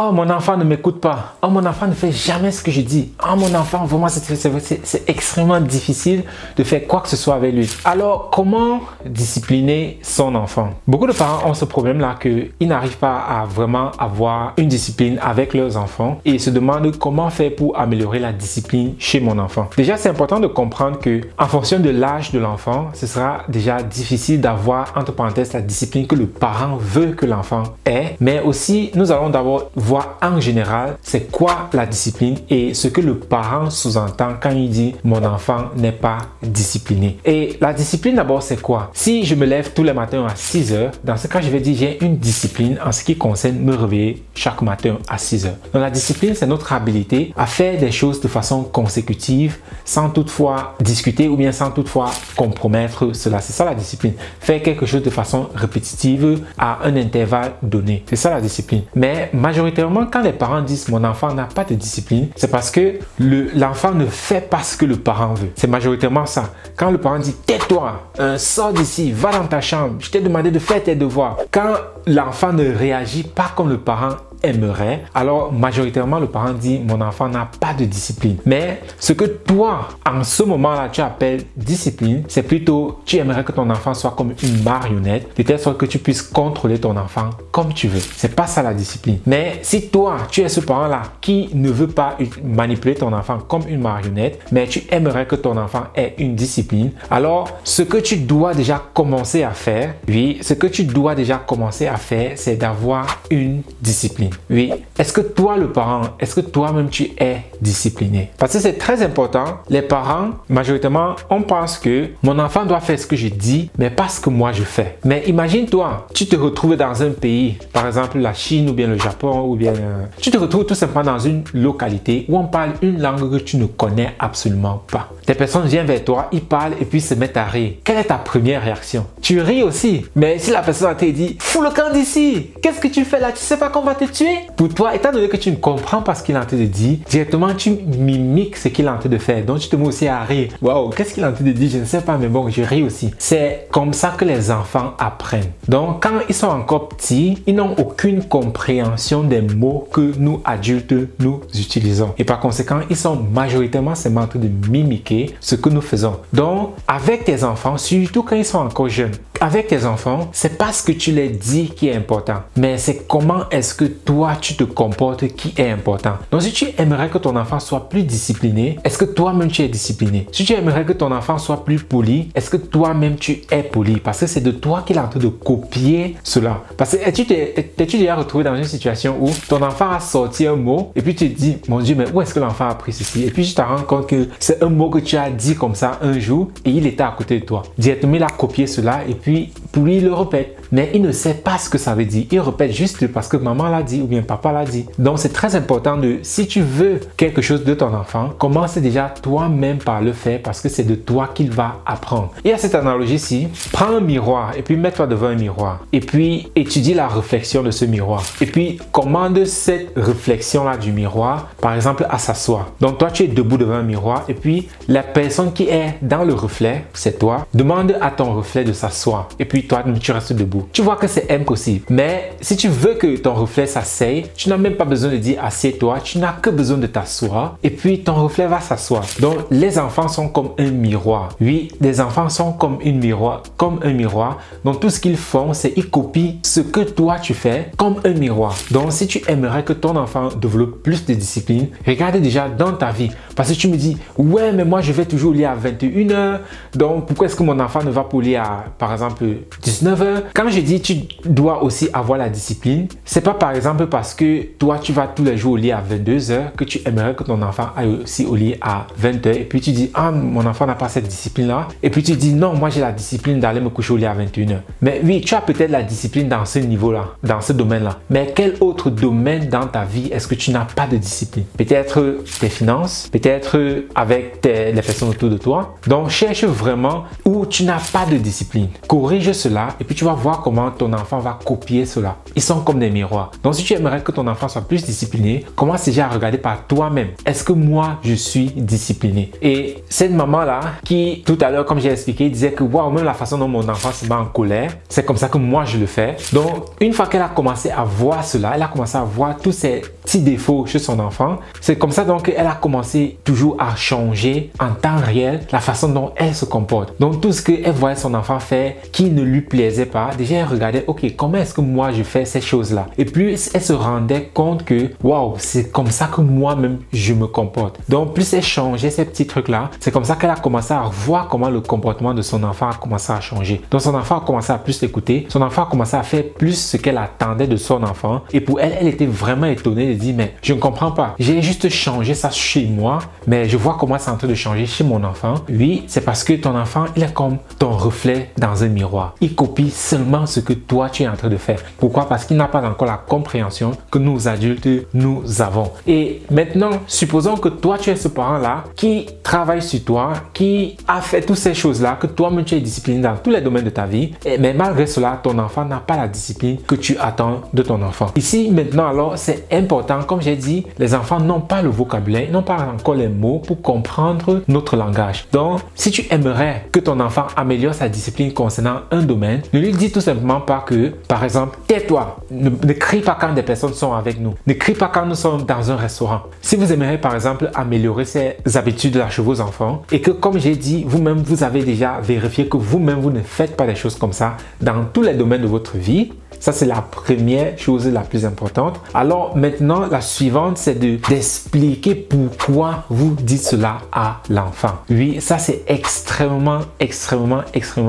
oh mon enfant ne m'écoute pas, oh mon enfant ne fait jamais ce que je dis, oh mon enfant vraiment c'est extrêmement difficile de faire quoi que ce soit avec lui. Alors comment discipliner son enfant? Beaucoup de parents ont ce problème là qu'ils n'arrivent pas à vraiment avoir une discipline avec leurs enfants et se demandent comment faire pour améliorer la discipline chez mon enfant. Déjà c'est important de comprendre que en fonction de l'âge de l'enfant, ce sera déjà difficile d'avoir entre parenthèses la discipline que le parent veut que l'enfant ait, mais aussi nous allons d'abord voir en général c'est quoi la discipline et ce que le parent sous-entend quand il dit mon enfant n'est pas discipliné. Et la discipline d'abord c'est quoi? Si je me lève tous les matins à 6 heures, dans ce cas je vais dire j'ai une discipline en ce qui concerne me réveiller chaque matin à 6 heures. Donc la discipline c'est notre habilité à faire des choses de façon consécutive sans toutefois discuter ou bien sans toutefois compromettre cela. C'est ça la discipline. Faire quelque chose de façon répétitive à un intervalle donné. C'est ça la discipline. Mais majoritairement, quand les parents disent mon enfant n'a pas de discipline, c'est parce que l'enfant ne fait pas ce que le parent veut. C'est majoritairement ça. Quand le parent dit tais-toi, sors d'ici, va dans ta chambre, je t'ai demandé de faire tes devoirs. Quand l'enfant ne réagit pas comme le parent aimerait, alors majoritairement le parent dit mon enfant n'a pas de discipline. Mais ce que toi en ce moment-là tu appelles discipline, c'est plutôt tu aimerais que ton enfant soit comme une marionnette de telle sorte que tu puisses contrôler ton enfant comme tu veux. C'est pas ça la discipline. Mais si toi tu es ce parent-là qui ne veut pas manipuler ton enfant comme une marionnette, mais tu aimerais que ton enfant ait une discipline, alors ce que tu dois déjà commencer à faire, c'est d'avoir une discipline. Oui, est-ce que toi le parent, est-ce que toi-même tu es discipliné? Parce que c'est très important. Les parents, majoritairement, on pense que mon enfant doit faire ce que je dis, mais pas ce que moi je fais. Mais imagine-toi, tu te retrouves dans un pays, par exemple la Chine ou bien le Japon, ou bien tu te retrouves tout simplement dans une localité où on parle une langue que tu ne connais absolument pas. Des personnes viennent vers toi, ils parlent et puis se mettent à rire. Quelle est ta première réaction? Tu ris aussi. Mais si la personne te dit fous le camp d'ici, qu'est-ce que tu fais là? Tu sais pas qu'on va te tuer? Pour toi, étant donné que tu ne comprends pas ce qu'il est en train de dire, directement tu mimiques ce qu'il est en train de faire. Donc tu te mets aussi à rire. Waouh, qu'est-ce qu'il est en train de dire? Je ne sais pas, mais bon, je ris aussi. C'est comme ça que les enfants apprennent. Donc quand ils sont encore petits, ils n'ont aucune compréhension des mots que nous adultes nous utilisons. Et par conséquent, ils sont majoritairement seulement en train de mimiquer ce que nous faisons. Donc avec tes enfants, surtout quand ils sont encore jeunes, avec tes enfants, c'est pas ce que tu les dis qui est important, mais c'est comment est-ce que toi tu te comportes qui est important. Donc si tu aimerais que ton enfant soit plus discipliné, est-ce que toi-même tu es discipliné? Si tu aimerais que ton enfant soit plus poli, est-ce que toi-même tu es poli? Parce que c'est de toi qu'il est en train de copier cela. Parce que t'es-tu déjà retrouvé dans une situation où ton enfant a sorti un mot et puis tu te dis mon Dieu, mais où est-ce que l'enfant a pris ceci? Et puis tu te rends compte que c'est un mot que tu as dit comme ça un jour et il était à côté de toi. Directement il a copié cela et puis lui il le répète. Mais il ne sait pas ce que ça veut dire. Il répète juste parce que maman l'a dit ou bien papa l'a dit. Donc c'est très important si tu veux quelque chose de ton enfant, commence déjà toi-même par le faire parce que c'est de toi qu'il va apprendre. Et à cette analogie-ci, prends un miroir et puis mets-toi devant un miroir et puis étudie la réflexion de ce miroir. Et puis commande cette réflexion-là du miroir, par exemple à s'asseoir. Donc toi tu es debout devant un miroir et puis la personne qui est dans le reflet, c'est toi, demande à ton reflet de s'asseoir et puis toi tu restes debout. Tu vois que c'est impossible. Mais si tu veux que ton reflet s'asseye, tu n'as même pas besoin de dire assieds-toi, tu n'as que besoin de t'asseoir et puis ton reflet va s'asseoir. Donc les enfants sont comme un miroir. Oui, les enfants sont comme un miroir. Donc tout ce qu'ils font, c'est ils copient ce que toi tu fais comme un miroir. Donc si tu aimerais que ton enfant développe plus de discipline, regarde déjà dans ta vie. Parce que tu me dis, ouais, mais moi je vais toujours lire à 21h. Donc pourquoi est-ce que mon enfant ne va pas lire à, par exemple, 19h? Quand je dis tu dois aussi avoir la discipline, c'est pas par exemple parce que toi tu vas tous les jours au lit à 22h que tu aimerais que ton enfant aille aussi au lit à 20h et puis tu dis ah mon enfant n'a pas cette discipline là et puis tu dis non moi j'ai la discipline d'aller me coucher au lit à 21h. Mais oui, tu as peut-être la discipline dans ce niveau là, dans ce domaine là, mais quel autre domaine dans ta vie est-ce que tu n'as pas de discipline? Peut-être tes finances, peut-être avec les personnes autour de toi. Donc cherche vraiment où tu n'as pas de discipline, corrige cela et puis tu vas voir voir comment ton enfant va copier cela. Ils sont comme des miroirs. Donc si tu aimerais que ton enfant soit plus discipliné, commence déjà à regarder par toi-même. Est-ce que moi, je suis discipliné? Et cette maman-là, qui tout à l'heure, comme j'ai expliqué, disait que waouh, même la façon dont mon enfant se met en colère, c'est comme ça que moi je le fais. Donc une fois qu'elle a commencé à voir cela, elle a commencé à voir tous ces petits défauts chez son enfant. C'est comme ça donc qu'elle a commencé toujours à changer en temps réel la façon dont elle se comporte. Donc tout ce qu'elle voyait son enfant faire qui ne lui plaisait pas, déjà elle regardait, ok, comment est-ce que moi je fais ces choses-là? Et plus elle se rendait compte que waouh, c'est comme ça que moi-même je me comporte. Donc plus elle changeait ces petits trucs-là, c'est comme ça qu'elle a commencé à voir comment le comportement de son enfant a commencé à changer. Donc son enfant a commencé à plus l'écouter, son enfant a commencé à faire plus ce qu'elle attendait de son enfant. Et pour elle, elle était vraiment étonnée de dire, mais je ne comprends pas. J'ai juste changé ça chez moi, mais je vois comment c'est en train de changer chez mon enfant. Oui, c'est parce que ton enfant, il est comme ton reflet dans un miroir. Il copie seulement ce que toi, tu es en train de faire. Pourquoi? Parce qu'il n'a pas encore la compréhension que nous adultes, nous avons. Et maintenant, supposons que toi, tu es ce parent-là qui travaille sur toi, qui a fait toutes ces choses-là, que toi-même, tu es discipliné dans tous les domaines de ta vie. Mais malgré cela, ton enfant n'a pas la discipline que tu attends de ton enfant. Ici, maintenant, alors, c'est important. Comme j'ai dit, les enfants n'ont pas le vocabulaire, ils n'ont pas encore les mots pour comprendre notre langage. Donc, si tu aimerais que ton enfant améliore sa discipline concernant un domaine, ne lui dis tout simplement pas que, par exemple, tais-toi, ne crie pas quand des personnes sont avec nous, ne crie pas quand nous sommes dans un restaurant. Si vous aimeriez, par exemple, améliorer ces habitudes-là chez vos enfants et que, comme j'ai dit, vous-même, vous avez déjà vérifié que vous-même, vous ne faites pas des choses comme ça dans tous les domaines de votre vie, ça, c'est la première chose la plus importante. Alors maintenant, la suivante, c'est d'expliquer pourquoi vous dites cela à l'enfant. Oui, ça, c'est extrêmement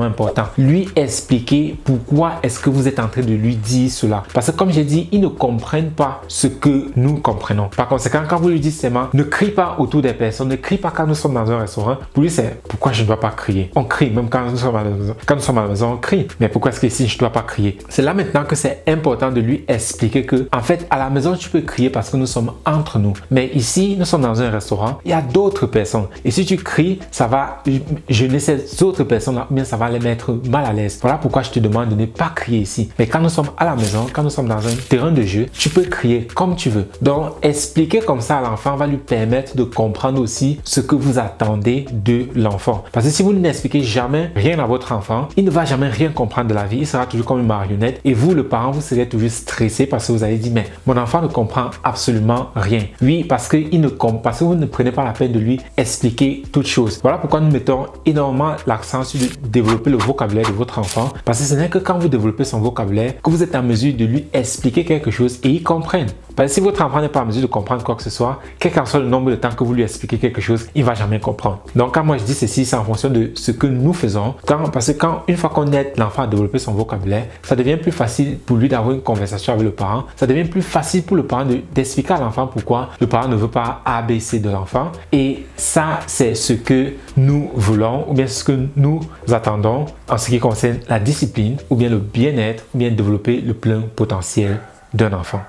important. Lui expliquer pourquoi est-ce que vous êtes en train de lui dire cela. Parce que comme j'ai dit, ils ne comprennent pas ce que nous comprenons. Par conséquent, quand vous lui dites seulement, ne crie pas autour des personnes, ne crie pas quand nous sommes dans un restaurant, pour lui, c'est pourquoi je ne dois pas crier. On crie, même quand nous sommes à la maison. Quand nous sommes à la maison, on crie. Mais pourquoi est-ce que ici, je ne dois pas crier? C'est là maintenant que c'est important de lui expliquer que, en fait, à la maison, tu peux crier parce que nous sommes entre nous. Mais ici, nous sommes dans un restaurant, il y a d'autres personnes. Et si tu cries, ça va gêner ces autres personnes-là, ou bien ça va les mettre mal à l'aise. Voilà pourquoi je te demande de ne pas crier ici. Mais quand nous sommes à la maison, quand nous sommes dans un terrain de jeu, tu peux crier comme tu veux. Donc, expliquer comme ça à l'enfant va lui permettre de comprendre aussi ce que vous attendez de l'enfant. Parce que si vous n'expliquez jamais rien à votre enfant, il ne va jamais rien comprendre de la vie. Il sera toujours comme une marionnette. Et vous, le parent, vous serez toujours stressé parce que vous avez dit, mais mon enfant ne comprend absolument rien. Oui, parce que vous ne prenez pas la peine de lui expliquer toutes choses. Voilà pourquoi nous mettons énormément l'accent sur développer le vocabulaire de votre enfant. Parce que ce n'est que quand vous développez son vocabulaire que vous êtes en mesure de lui expliquer quelque chose et il comprenne. Parce que si votre enfant n'est pas en mesure de comprendre quoi que ce soit, quel qu'en soit le nombre de temps que vous lui expliquez quelque chose, il ne va jamais comprendre. Donc quand moi je dis ceci, c'est en fonction de ce que nous faisons. Parce que une fois qu'on aide l'enfant à développer son vocabulaire, ça devient plus facile pour lui d'avoir une conversation avec le parent. Ça devient plus facile pour le parent d'expliquer à l'enfant pourquoi le parent ne veut pas ABC de l'enfant. Et ça, c'est ce que nous voulons ou bien ce que nous attendons en ce qui concerne la discipline ou bien le bien-être ou bien développer le plein potentiel d'un enfant.